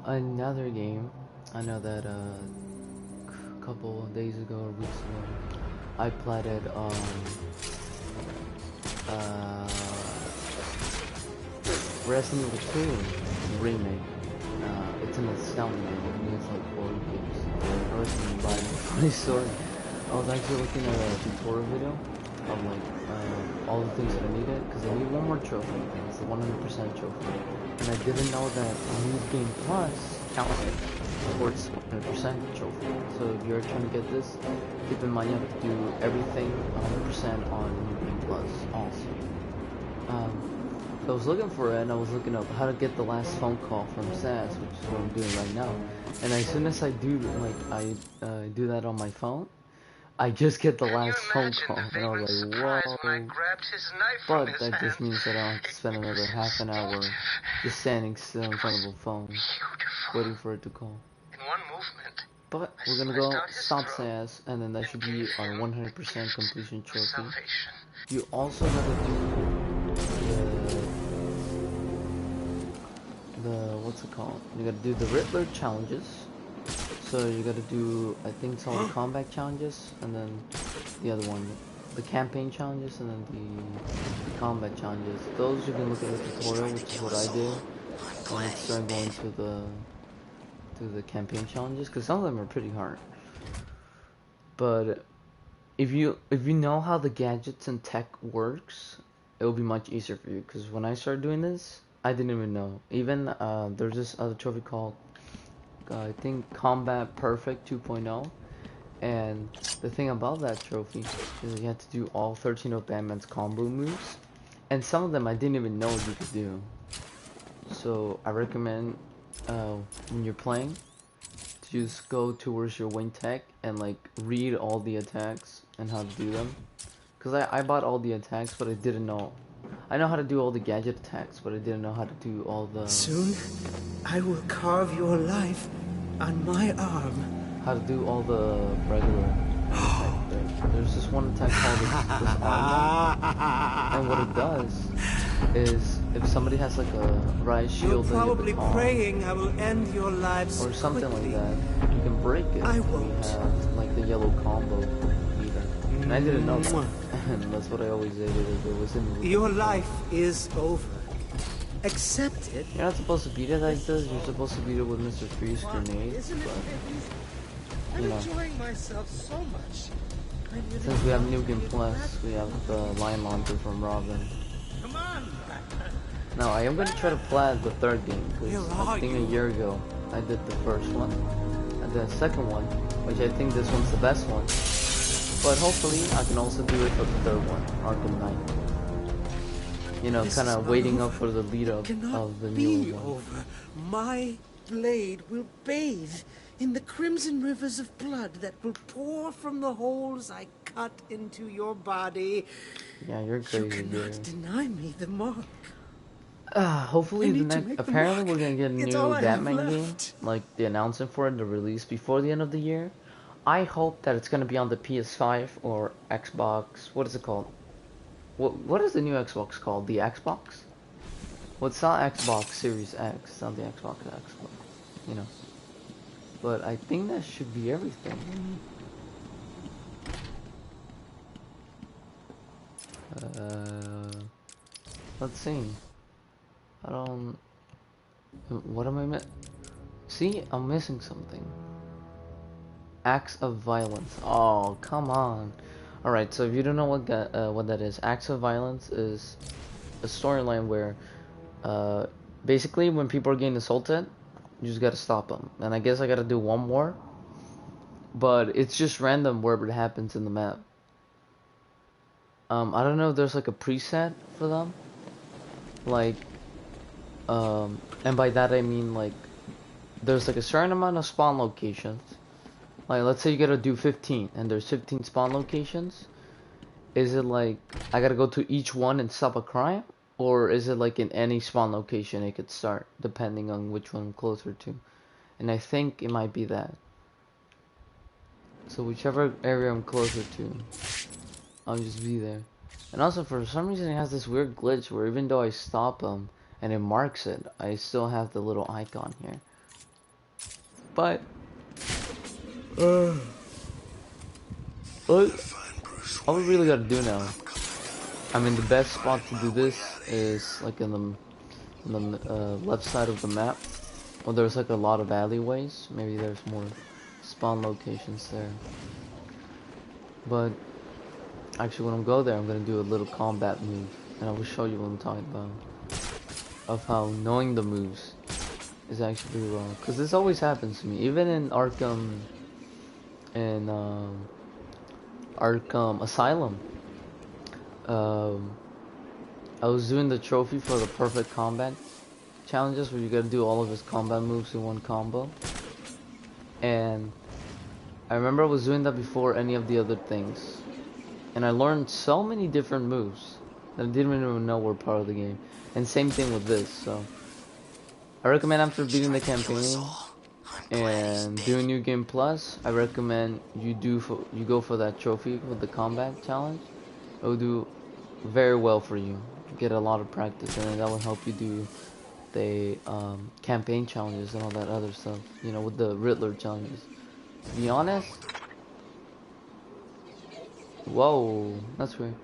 Another game. I know that couple of days ago or weeks ago, I played uh, Resident Evil 2 remake. It's an astounding game. It's like 4 games. I was gonna buy it. Funny story. I was actually looking at a tutorial video of like all the things that I needed because I need one more trophy. It's the 100% trophy, and I didn't know that New Game Plus counted towards 100% trophy. So if you're trying to get this, keep in mind you have to do everything 100% on New Game Plus also. So I was looking for it, and I was looking up how to get the last phone call from SAS, which is what I'm doing right now. And as soon as I do, do that on my phone, I just get the last phone call, and I was like, whoa. But that just means that I don't have to spend another half an hour just standing still in front of a phone, waiting for it to call. But we're gonna go stop SAS, and then that should be our 100% completion trophy. You also gotta do what's it called? You gotta do the Riddler challenges. So you gotta do, I think it's all the combat challenges, and then the other one, the campaign challenges, and then the combat challenges. Those you can look at the tutorial, which is what I did. And let's start going to the campaign challenges, because some of them are pretty hard. But if you know how the gadgets and tech works, it will be much easier for you. Because when I started doing this, I didn't even know. Even there's this other trophy called I think Combat Perfect 2.0, and the thing about that trophy is you have to do all 13 of Batman's combo moves, and some of them I didn't even know you could do. So I recommend when you're playing to just go towards your wing tech and like read all the attacks and how to do them. Cause I bought all the attacks, but I didn't know. I know how to do all the gadget attacks, but I didn't know how to do all the... Soon, I will carve your life on my arm. How to do all the regular attacks. There's this one attack called this arm one, and what it does is if somebody has like a riot shield, you're probably praying I will end your lives or something quickly. like that, you can break it. I won't. Have like the yellow combo either. And I didn't know that. And that's what I always did. It was in the your life is over. Accept it. You're not supposed to beat it like this. You're supposed to beat it with Mr. Freeze grenade. But, you know, enjoying myself so much. since we have New Game Plus, we have the Lion Launcher from Robin. Come on. Now I am gonna try to play the third game because I think a year ago I did the first one and the second one, which I think this one's the best one. But hopefully I can also do it for the third one, Arkham Knight. You know, kind of waiting up for the lead up of the new one. Over. My blade will bathe in the crimson rivers of blood that will pour from the holes I cut into your body. Yeah, you're crazy. You cannot deny me the mark. Hopefully the next. Apparently we're gonna get a new Batman game, like the announcement for it, the release before the end of the year. I hope that it's gonna be on the PS5 or Xbox. What is it called? What is the new Xbox called? The Xbox? Well, it's not Xbox Series X. It's not the Xbox X, you know. But I think that should be everything. Let's see. I don't... What am I missing? See, I'm missing something. Acts of violence. Oh, come on. Alright, so if you don't know what that is, Acts of Violence is a storyline where basically when people are getting assaulted, you just gotta stop them. And I guess I gotta do one more, but it's just random wherever it happens in the map. I don't know if there's like a preset for them, like and by that I mean like there's like a certain amount of spawn locations. Like, let's say you gotta do 15, and there's 15 spawn locations. Is it like, I gotta go to each one and stop a crime? Or is it like in any spawn location it could start, depending on which one I'm closer to? And I think it might be that. So whichever area I'm closer to, I'll just be there. And also, for some reason, it has this weird glitch where even though I stop them, and it marks it, I still have the little icon here. But what we really gotta do now? I mean, the best spot to do this is like in the left side of the map. Well, there's like a lot of alleyways. Maybe there's more spawn locations there. But actually, when I go there, I'm gonna do a little combat move, and I will show you what I'm talking about. Of how knowing the moves is actually pretty well. Because this always happens to me, even in Arkham and Arkham Asylum. I was doing the trophy for the perfect combat challenges where you gotta do all of his combat moves in one combo. And I remember I was doing that before any of the other things. And I learned so many different moves that I didn't even know were part of the game. And same thing with this, so I recommend after beating the campaign and doing New Game Plus, I recommend you go for that trophy with the combat challenge. It will do very well for you. Get a lot of practice, and that will help you do the campaign challenges and all that other stuff. You know, with the Riddler challenges. To be honest, whoa, that's weird.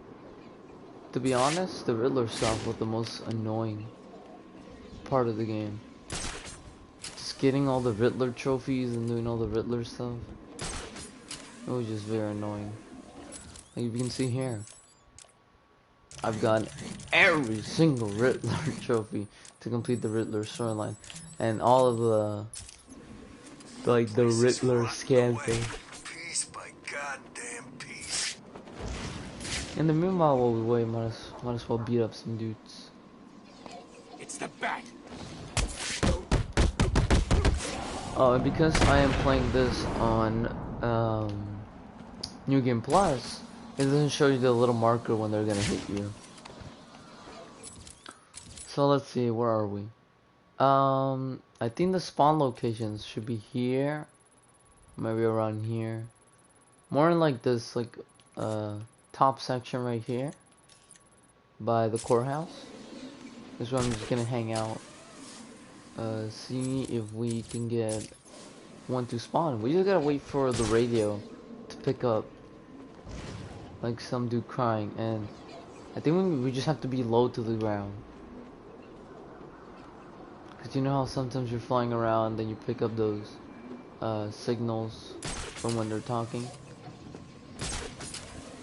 To be honest, the Riddler stuff was the most annoying part of the game. Just getting all the Riddler trophies and doing all the Riddler stuff. It was just very annoying. Like you can see here, I've got every single Riddler trophy to complete the Riddler storyline, and all of the like the Riddler scam thing. Peace by goddamn peace. In the meanwhile, while we wait, might as well beat up some dudes. It's the bat. Oh, and because I am playing this on New Game Plus, it doesn't show you the little marker when they're gonna hit you. So let's see, where are we? I think the spawn locations should be here, maybe around here. More in like this, like top section right here, by the courthouse. This is where I'm just gonna hang out. See if we can get one to spawn. We just gotta wait for the radio to pick up like some dude crying, and I think we just have to be low to the ground. Cause you know how sometimes you're flying around, then you pick up those signals from when they're talking.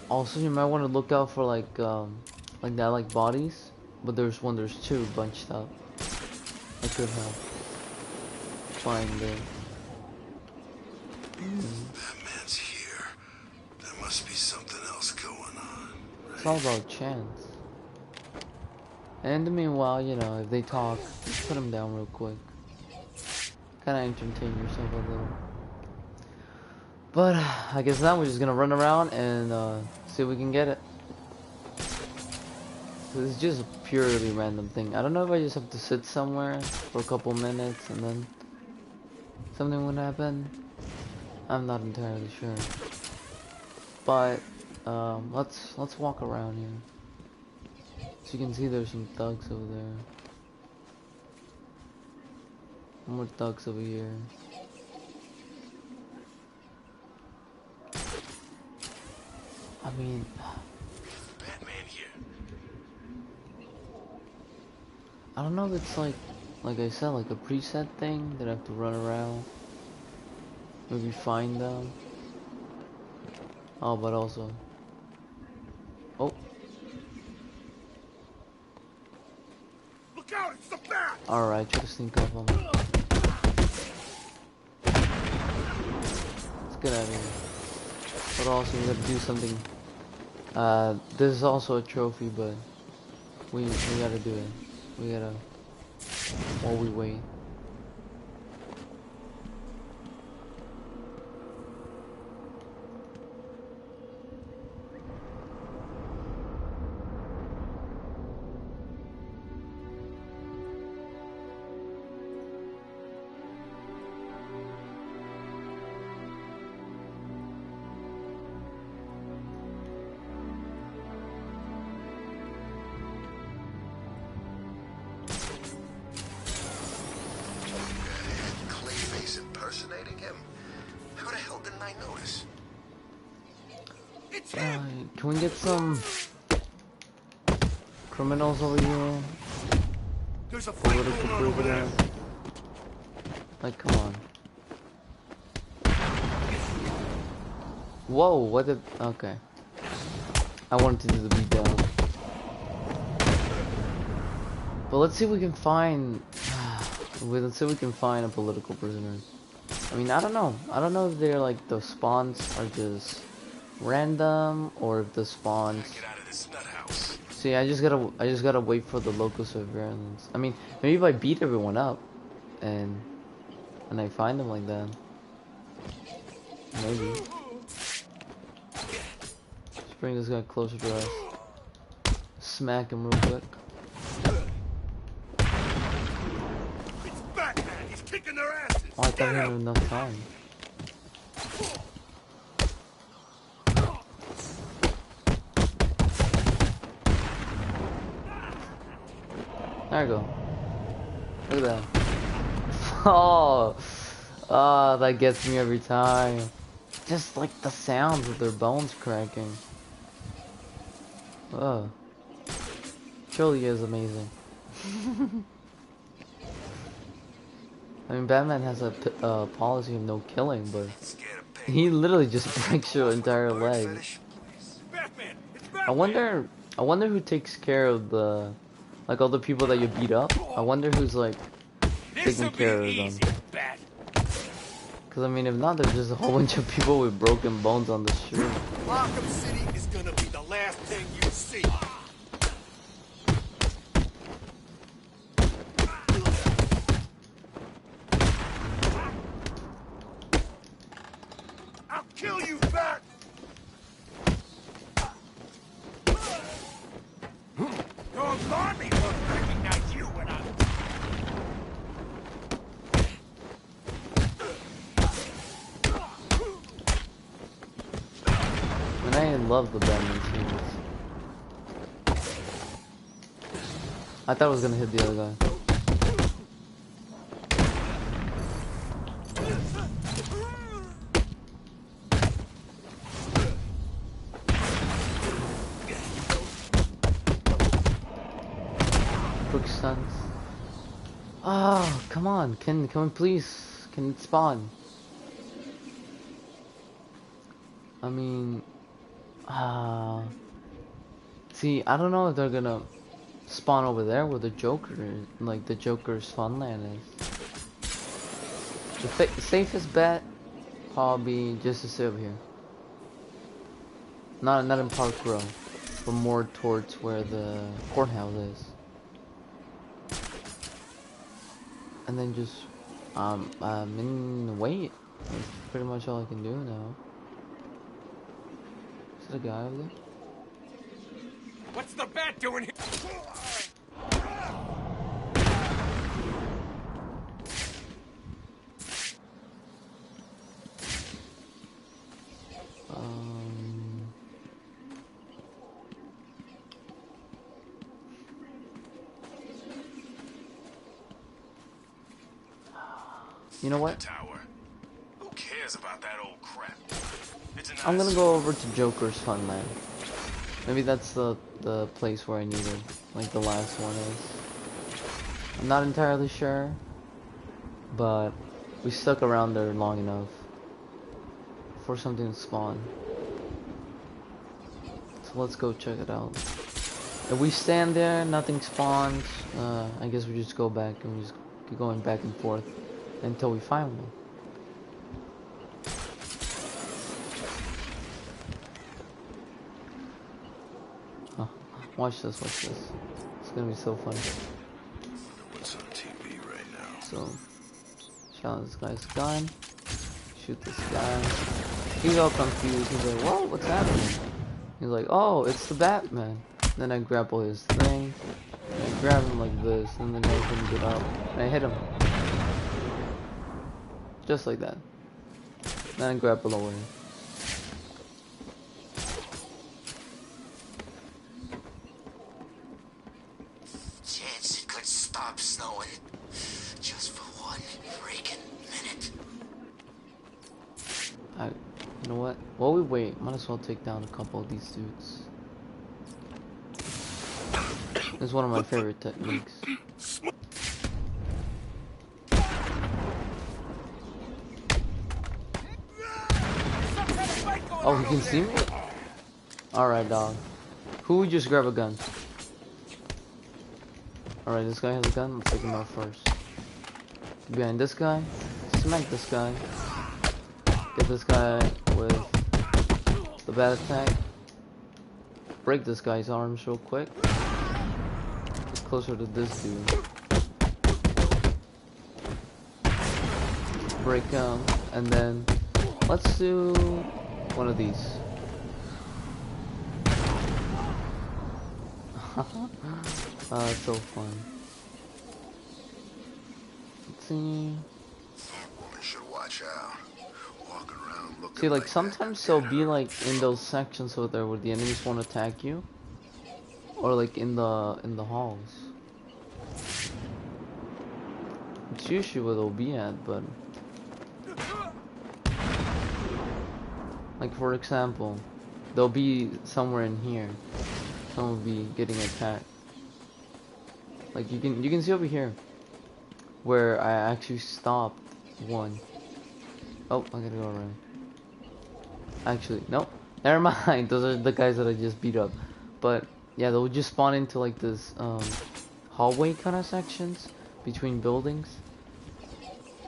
Also, you might want to look out for like that, like bodies, but there's two bunched up. That could help. Flying there. Batman's here. There must be something else going on. Right? It's all about chance. And in the meanwhile, you know, if they talk, just put them down real quick. Kinda entertain yourself a little. But I guess now we're just gonna run around and see if we can get it. It's just a purely random thing. I don't know if I just have to sit somewhere for a couple minutes and then something would happen. I'm not entirely sure. But let's walk around here. So you can see there's some thugs over there. More thugs over here. I mean, Batman here. I don't know if it's like I said, like a preset thing that I have to run around. Maybe find them. Oh, but also. Oh. Look out! It's the bat. Alright, try to sneak up on me. Let's get out of here. But also, we gotta do something. This is also a trophy, but we gotta do it. We gotta, while we wait. hell didn't I notice? It's him! Can we get some criminals over here? There's a fight Political going on over there. prisoners? Like, come on. Whoa, what did... Okay. I wanted to do the beatdown. But let's see if we can find... let's see if we can find a political prisoner. I mean, I don't know. I don't know if they're like, the spawns are just random, or if the spawns... Get out of this nut house. See, I just gotta wait for the local surveillance. I mean, maybe if I beat everyone up, and I find them like that. Maybe. Let's bring this guy closer to us. Smack him real quick. It's Batman! He's kicking their asses! Oh, I thought we had enough time. There we go. Look at that. Oh, that gets me every time. Just like the sounds of their bones cracking. Oh, truly is amazing. I mean, Batman has a policy of no killing, but he literally just breaks your entire leg. Batman! It's I Batman! wonder who takes care of the, like, all the people that you beat up. I wonder who's like taking care of them. Bat. Cause I mean, if not, there's just a whole bunch of people with broken bones on the street. Arkham City is gonna be the last thing you see. I'll kill you, Bat! Don't alarm me, but recognize you when I... And I love the Batman series. I thought I was gonna hit the other guy. Quick stunts. Oh, come on. Can we please? Can it spawn? I mean, see, I don't know if they're gonna spawn over there where the Joker is, like the Joker's funland is. The safest bet, probably just to sit over here. Not in Park Row, but more towards where the courthouse is. And then just, wait. That's pretty much all I can do now. Is there a guy over there? What's the Bat doing here? You know what? Tower. Who cares about that old crap? It's an I'm gonna go over to Joker's Funland. Maybe that's the place where I needed, like the last one is. I'm not entirely sure, but we stuck around there long enough for something to spawn. So let's go check it out. If we stand there, nothing spawns, I guess we just go back and we just keep going back and forth until we find one. Watch this, watch this. It's gonna be so funny. What's on TV right now? So, shot this guy's gun. Shoot this guy. He's all confused. He's like, whoa, what's happening? He's like, oh, it's the Batman. Then I grapple his thing. And I grab him like this. And then I couldn't get up. And I hit him. Just like that. Then I grapple away. Chance it could stop snowing. Just for one freaking minute. You know what? While we wait, might as well take down a couple of these dudes. This is one of my favorite techniques. Oh, he can see me? Alright, dog. Who would just grab a gun? Alright, this guy has a gun. Let's take him out first. Behind this guy. Smack this guy. Get this guy with the bat attack. Break this guy's arms real quick. Get closer to this dude. Break him. And then let's do one of these. It's so fun. Let's see. Woman should watch out. Walking around looking See, like that sometimes could they'll get be her. like in those sections over there where the enemies won't attack you, or like in the halls. It's usually where they'll be at, but like for example, they'll be somewhere in here. Someone will be getting attacked. Like you can see over here where I actually stopped one. Oh, I gotta go around. Actually, nope. Never mind. Those are the guys that I just beat up. But yeah, they'll just spawn into like this hallway kind of sections between buildings.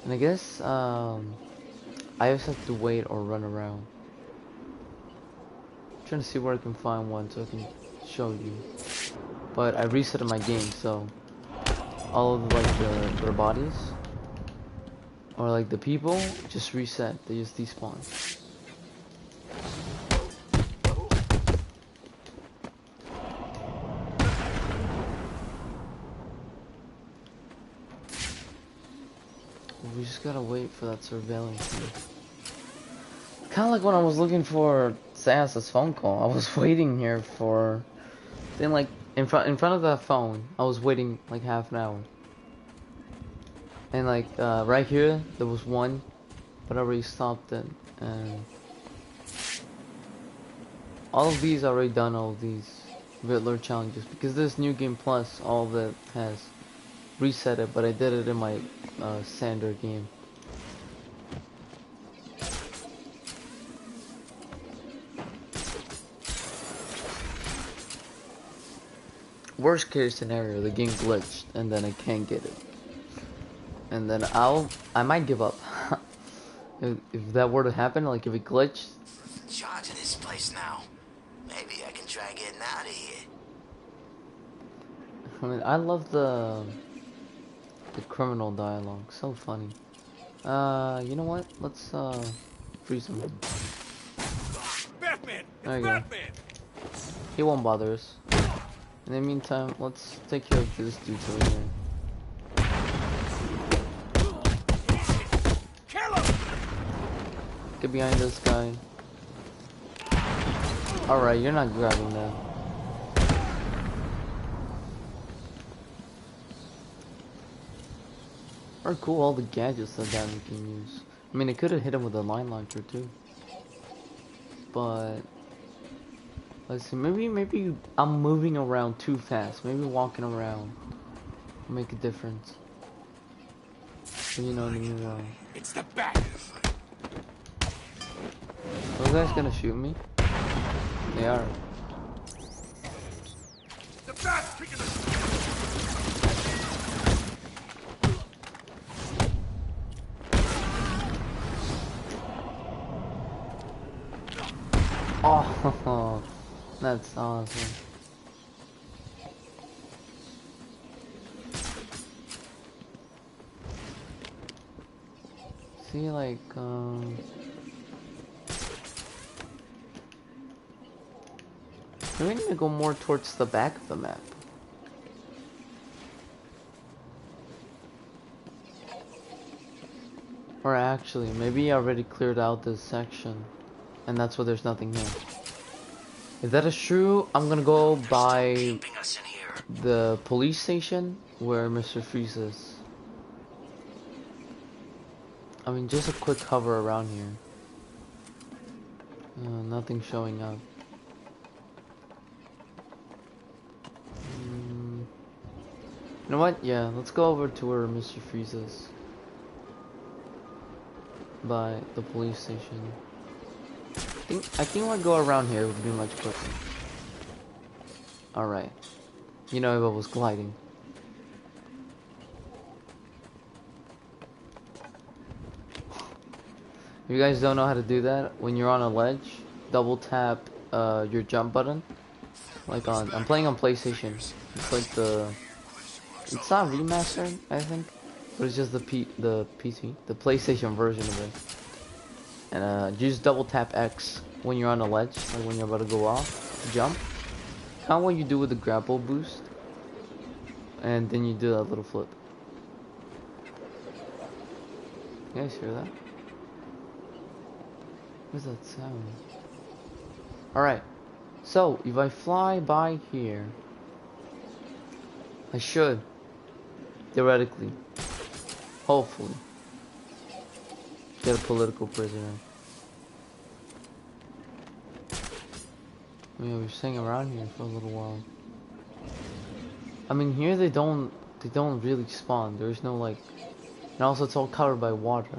And I guess I just have to wait or run around. I'm trying to see where I can find one so I can show you. But I resetted my game, so all of like their bodies or like the people just reset. They just despawn. We just gotta wait for that surveillance. Kind of like when I was looking for Sayas's phone call. I was waiting here for, then like in front of that phone. I was waiting like half an hour. And like right here there was one, but I already stopped it. And all of these I already done all of these Riddler challenges because this New Game Plus all that has reset it, but I did it in my standard game. Worst case scenario, the game glitched and then I can't get it. And then I might give up. if that were to happen, like if it glitched. Charge of this place now. Maybe I can try getting out of here. I mean, I love the criminal dialogue. So funny. You know what? Let's freeze him. Batman! There you Batman! go. He won't bother us. In the meantime, let's take care of this dude over here. Kill him! Get behind this guy. Alright, you're not grabbing that. Are cool all the gadgets that we can use. I mean, I could have hit him with a line launcher too. But let's see. Maybe I'm moving around too fast. Maybe walking around will make a difference. So, you know what I mean? It's the bat! Those guys gonna shoot me? They are. The bat's kicking the... Oh, that's awesome. See, like, we need to go more towards the back of the map. Or actually, maybe I already cleared out this section, and that's why there's nothing here. If that is true, I'm gonna go by Keeping us in here. the police station where Mr. Freeze is. I mean, just a quick hover around here. Nothing showing up. You know what? Yeah, let's go over to where Mr. Freeze is. By the police station. I think I'll go around here. It would be much quicker. Alright. You know if I was gliding. If you guys don't know how to do that, when you're on a ledge, double tap your jump button. Like I'm playing on PlayStation. It's like it's not remastered, I think, but it's just the PC, the PlayStation version of it. And just double tap X when you're on a ledge, like when you're about to go off, jump. Kind of what you do with the grapple boost, and then you do that little flip. You guys hear that? What's that sound? Alright, so if I fly by here, I should, theoretically, hopefully, get a political prisoner. I mean, we're staying around here for a little while. I mean, here they don't really spawn. There's no like, and also it's all covered by water.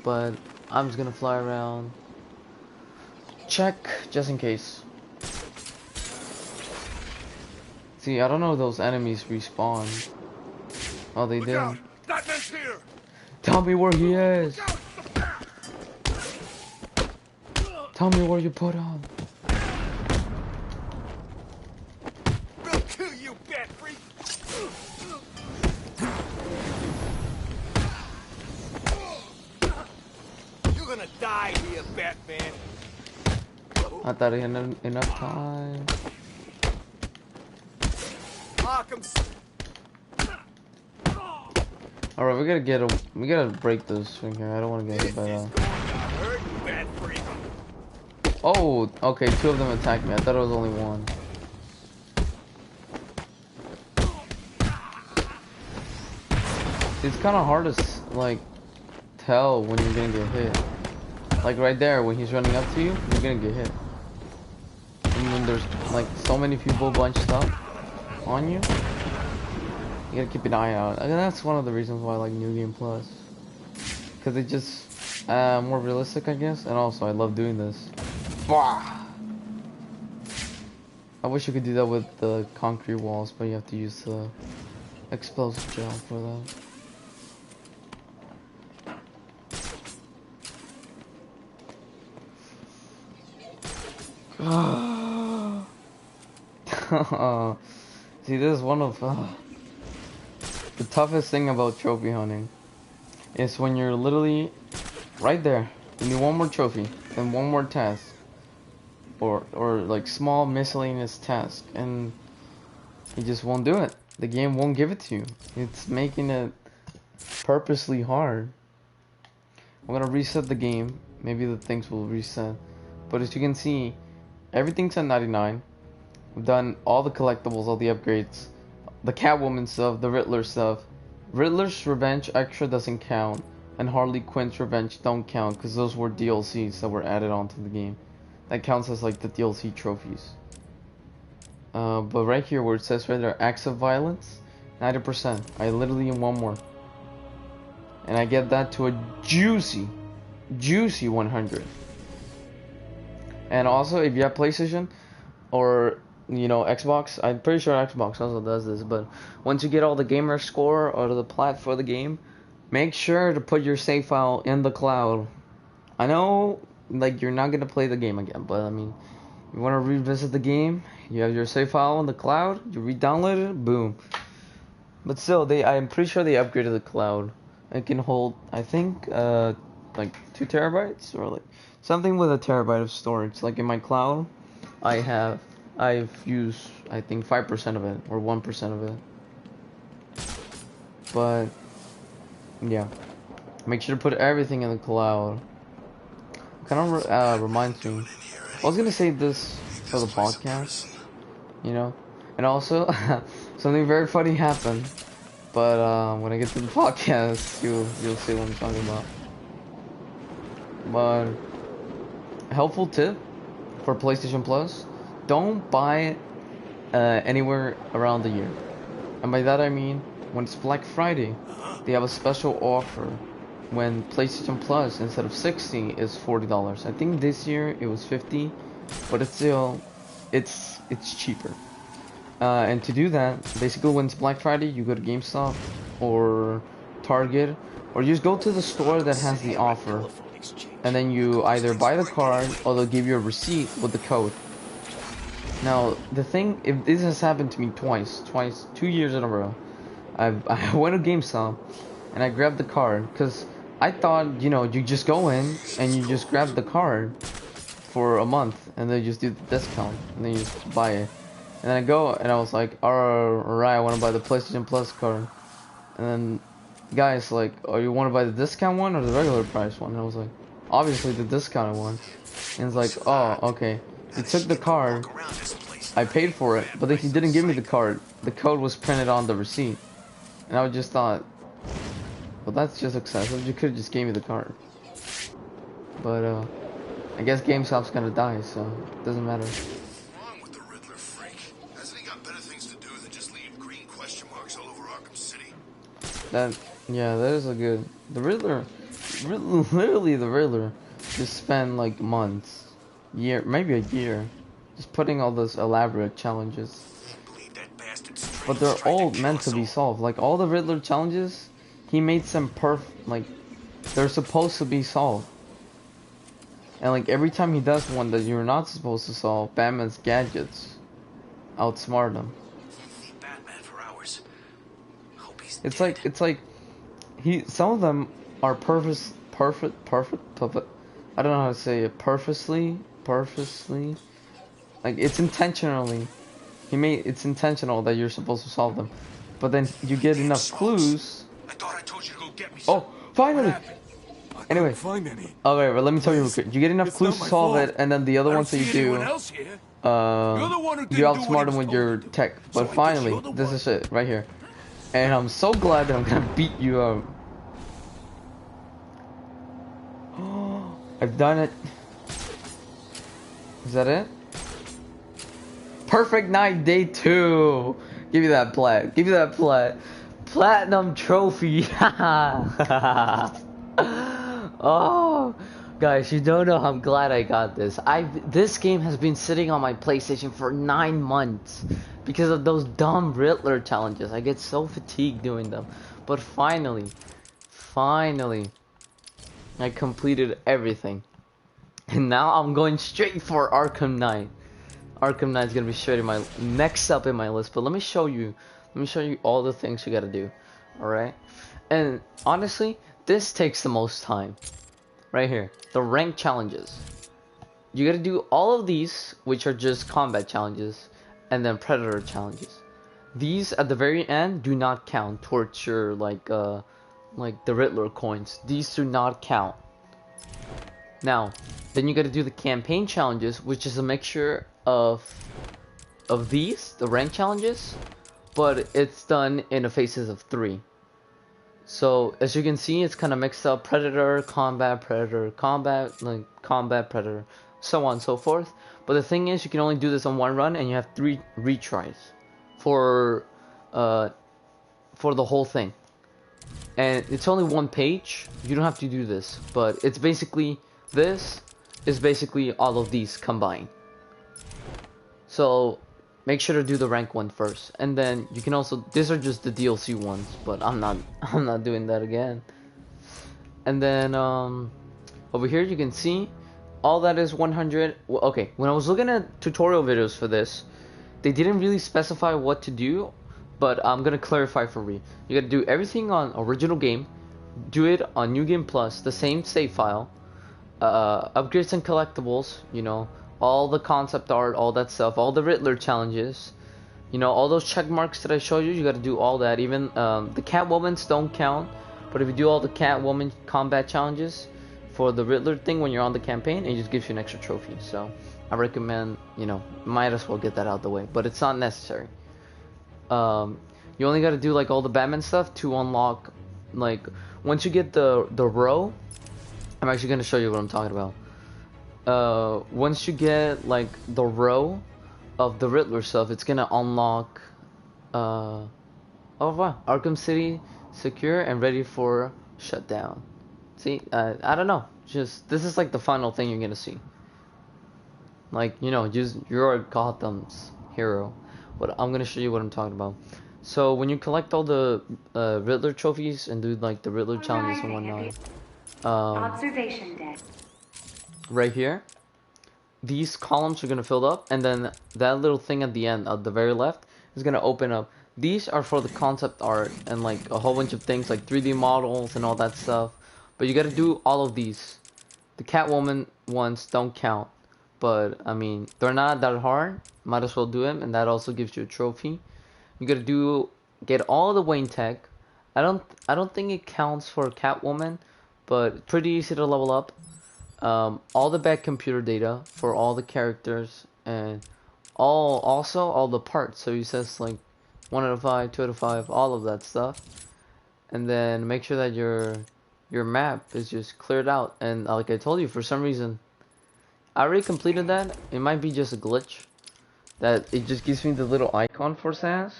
But I'm just gonna fly around, check just in case. See, I don't know if those enemies respawn. Oh, they did. That man's here. Tell me where he is. Tell me where you put him. We'll kill you, bat freak. You're gonna die here, Batman. I thought I had enough time. Arkam. Alright, we gotta break this thing here. I don't want to get hit by that. Hurt, bat freak. Oh, okay, 2 of them attacked me. I thought it was only 1. It's kind of hard to like tell when you're gonna get hit. Like right there, when he's running up to you, you're gonna get hit. And when there's like so many people bunched up on you, you gotta keep an eye out. And that's one of the reasons why I like New Game Plus, because it just more realistic, I guess. And also, I love doing this. I wish you could do that with the concrete walls, but you have to use the explosive gel for that. See, this is one of the toughest thing about trophy hunting. Is when you're literally right there. You need one more trophy, then one more task, or like small miscellaneous task, and you just won't do it. The game won't give it to you. It's making it purposely hard. I'm gonna reset the game. Maybe the things will reset, but as you can see, everything's at 99. We've done all the collectibles, all the upgrades, the Catwoman stuff, the Riddler stuff. Riddler's Revenge Extra doesn't count, and Harley Quinn's Revenge don't count because those were DLCs that were added onto the game. That counts as like the DLC trophies. But right here where it says right there, acts of violence, 90%. I literally need one more, and I get that to a juicy 100. And also, if you have PlayStation or Xbox, I'm pretty sure Xbox also does this, but once you get all the gamer score or the plat for the game, make sure to put your save file in the cloud. I know, like, you're not gonna play the game again, but I mean, you want to revisit the game, you have your save file in the cloud, you re-download it, boom. But still, I'm pretty sure they upgraded the cloud. It can hold, I think, like 2 terabytes or like something with a terabyte of storage. Like in my cloud, I've used, I think, 5% of it or 1% of it. But yeah, make sure to put everything in the cloud. Kind of reminds me. I was gonna say this for the podcast, and also something very funny happened. But when I get to the podcast, you'll see what I'm talking about. But helpful tip for PlayStation Plus: don't buy anywhere around the year. And by that I mean when it's Black Friday, they have a special offer when PlayStation Plus instead of $60 is $40. I think this year it was $50, but it's still it's cheaper. And to do that, basically when it's Black Friday, you go to GameStop or Target, or you just go to the store that has the offer, and then you either buy the card or they'll give you a receipt with the code. Now, the thing, if this has happened to me twice, 2 years in a row, I went to GameStop and I grabbed the card because I thought, you know, you just go in and you just grab the card for a month and they just do the discount and then you just buy it. And then I go and I was like, alright, I want to buy the PlayStation Plus card. And then the guy's like, oh, you want to buy the discount one or the regular price one? And I was like, obviously the discounted one. And he's like, oh, okay. He took the card, I paid for it, but then he didn't give me the card. The code was printed on the receipt. And I just thought, well, that's just excessive. You could have just gave me the card. But, I guess GameStop's gonna die, so it doesn't matter. Wrong with the Riddler freak? Hasn't he got better things to do than just leave green question marks all over Arkham City? Yeah, that is a good... The Riddler, literally the Riddler, just spent like months, maybe a year, just putting all those elaborate challenges. But they're all meant to be solved. Like all the Riddler challenges, he made some like, they're supposed to be solved. And like every time he does one that you're not supposed to solve, Batman's gadgets outsmart him. It's like some of them are perfect. I don't know how to say it. Purposely. Like it's intentionally. It's intentional that you're supposed to solve them, but then you get enough clues. I thought I told you to go get me Oh, finally! Anyway, find any. okay, but let me tell you real quick. You get enough clues to solve it, and then the other ones that you do, you outsmart them with your tech. But finally, this is it right here, and I'm so glad that I'm gonna beat you up. I've done it. Is that it? Perfect night, day 2. Give me that plat. Give me that plat. Platinum trophy. Oh, guys, you don't know how glad I got this. This game has been sitting on my PlayStation for 9 months because of those dumb Riddler challenges. I get so fatigued doing them. But finally, I completed everything. And now I'm going straight for Arkham Knight. Arkham Knight is gonna be straight in my next up in my list. But let me show you all the things you gotta do. Alright? And honestly, this takes the most time. Right here. The rank challenges. You gotta do all of these, which are just combat challenges, and then predator challenges. These at the very end do not count towards your like the Riddler coins. These do not count. Now, then you gotta do the campaign challenges, which is a mixture of these, the rank challenges, but it's done in a phases of 3. So as you can see, it's kind of mixed up: predator, combat, like combat, predator, so on and so forth. But the thing is, you can only do this on one run, and you have 3 retries for the whole thing. And it's only 1 page. You don't have to do this, but it's basically this is basically all of these combined. So make sure to do the rank one first, and then you can also, these are just the DLC ones, but I'm not doing that again. And then over here you can see all that is 100. Okay, when I was looking at tutorial videos for this, they didn't really specify what to do, but I'm gonna clarify for you. You gotta do everything on original game, do it on New Game Plus, the same save file, upgrades and collectibles, you know, all the concept art, all that stuff, all the Riddler challenges, you know, all those check marks that I showed you. You gotta do all that. Even the Catwoman's don't count, but if you do all the Catwoman combat challenges for the Riddler thing when you're on the campaign, it just gives you an extra trophy. So I recommend, you know, might as well get that out the way, but it's not necessary. You only got to do like all the Batman stuff to unlock, like once you get the row. I'm actually going to show you what I'm talking about. once you get like the row of the Riddler stuff, it's gonna unlock oh wow, Arkham City secure and ready for shutdown. See, I don't know. Just this is like the final thing you're gonna see. Like, you know, just you're Gotham's hero. What I'm gonna show you what I'm talking about. So when you collect all the Riddler trophies and do like the Riddler challenges and whatnot, Observation deck. right here, these columns are gonna fill up, and then that little thing at the end, at the very left, is gonna open up. These are for the concept art and like a whole bunch of things like 3D models and all that stuff. But you gotta do all of these. The Catwoman ones don't count, but I mean they're not that hard. Might as well do them, and that also gives you a trophy. You gotta get all the Wayne tech. I don't think it counts for Catwoman, but pretty easy to level up. All the back computer data for all the characters and all the parts. So he says like 1 out of 5, 2 out of 5, all of that stuff. And then make sure that your map is just cleared out. And like I told you, for some reason, I already completed that. It might be just a glitch that it just gives me the little icon for Sans,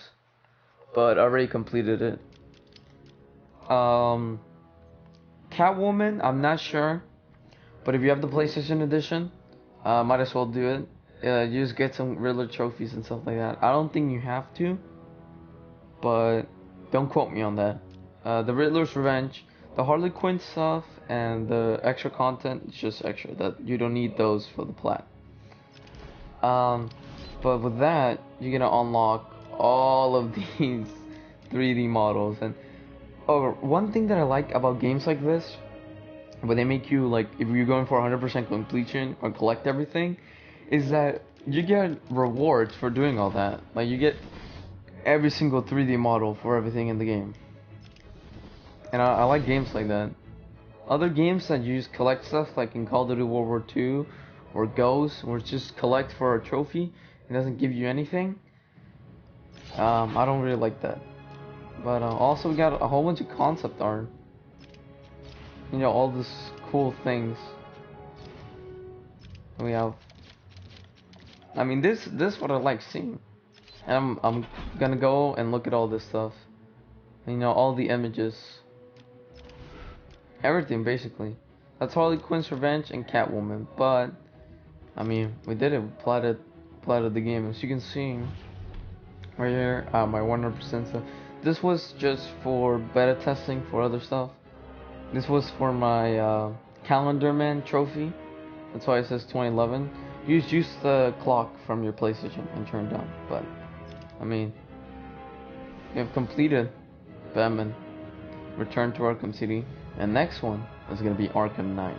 but I already completed it. Catwoman, I'm not sure, but if you have the PlayStation Edition, might as well do it. You just get some Riddler trophies and stuff like that. I don't think you have to, but don't quote me on that. The Riddler's Revenge, the Harley Quinn stuff, and the extra content is just extra. That you don't need those for the plat. But with that, you're gonna unlock all of these 3D models. And one thing that I like about games like this, where they make you like, if you're going for 100% completion or collect everything, is that you get rewards for doing all that. Like you get every single 3D model for everything in the game. And I like games like that. Other games that you just collect stuff, like in Call of Duty World War II or Ghost, where it's just collect for a trophy, it doesn't give you anything. I don't really like that. But also we got a whole bunch of concept art. You know, all these cool things. We have. I mean, this is what I like seeing. And I'm gonna go and look at all this stuff. You know, all the images. Everything basically. That's Harley Quinn's Revenge and Catwoman. But I mean, we did it. We platted the game, as you can see right here. My 100% stuff. This was just for beta testing for other stuff. This was for my Calendar Man trophy. That's why it says 2011. Use the clock from your PlayStation and turn it down. But I mean, we have completed Batman Return to Arkham City, and next one is gonna be Arkham Knight.